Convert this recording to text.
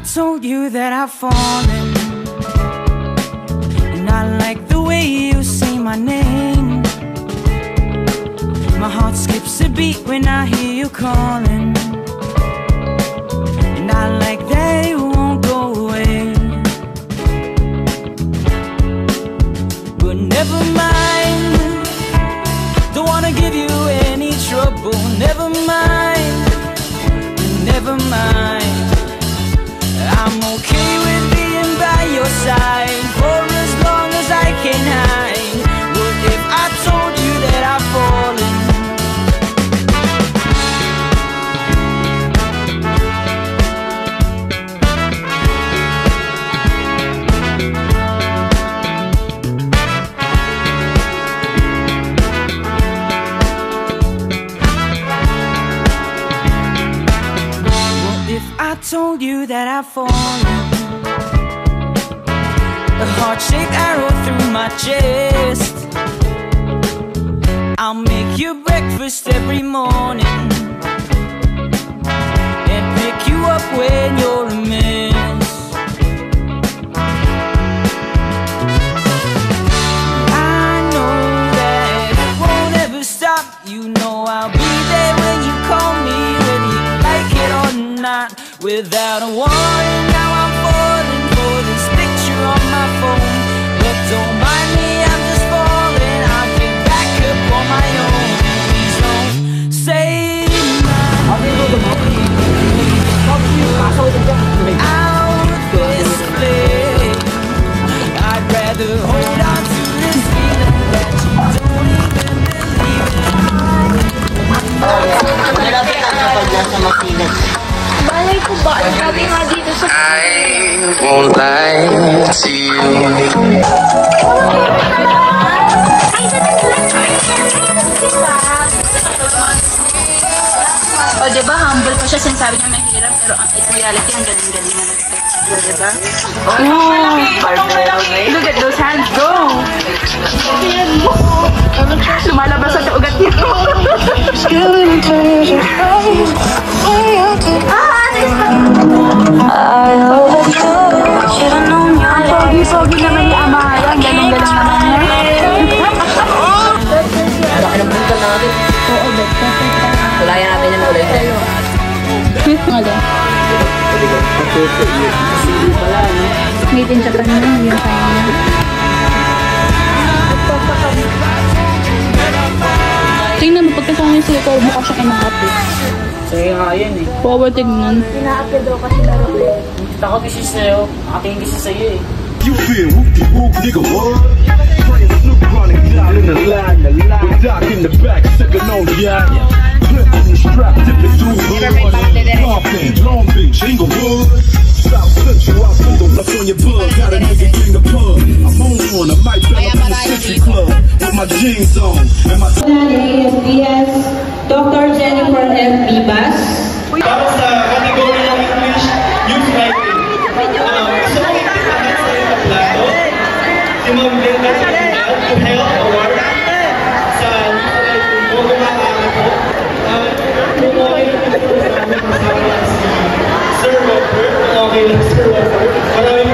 told you that I've fallen, and I like the way you say my name. My heart skips a beat when I hear you calling, and I like that it won't go away. But never mind, don't wanna give you any trouble. Never mind, never mind, I'm okay with being by your side for as long as I can hide. What if I told you that I've fallen? I told you that I've fallen, a heart-shaped arrow through my chest. I'll make you breakfast every morning and pick you up when you're a mess. I know that it won't ever stop. You know I'll be there when you call me, whether you like it or not. Without a warning, now I'm falling for this picture on my phone. But don't mind me, I'm just falling. I'll get back up on my own. Please don't say my name out this place. I'd rather hold on to this feeling that you don't even believe in. Malay ko ba? Sabi nga dito sa... I won't lie to you. O diba, humble pa siya, sinasabi niya may hirap, pero in reality, ang galing-galing na nag-text. Diba? Oh, look at those hands go! Lumalabas sa ugat niya. Pogi-pogi naman ni Amaya. Galing-galing naman niya. Laki ng punta natin. Oo, kulayan natin yung ulit. Ano? Meeting siya pa naman yung kanya. Tingnan mo, pagkasama yung sila, mukha siya kinakapit. Sa'yo nga yun eh. Forward, tignan. Kinakapit daw kasi laro eh. Tako kasi sa'yo. Nakatingin kasi sa'yo eh. You feel whoop-de-whoop, nigga, what? Praying Snoop running down in the line, with Doc in the back, sipping on yak. Clipping the strap, dipping through the wood. Compton, Long Beach, Inglewood. South Central, I feel the left on your bug. Got a nigga in the pub. I'm on one, I might bell up in the Century Club with my jeans on and my... ASBS, Dr. Jennifer F. Vivas. Para sa kategory ng English Youth Writing. Si Ma'am Linda Santinal to Health Award sa Youth Writing po. Kung okay na po sa amin kasama si Sir Robert, kung okay lang Sir Robert. Maraming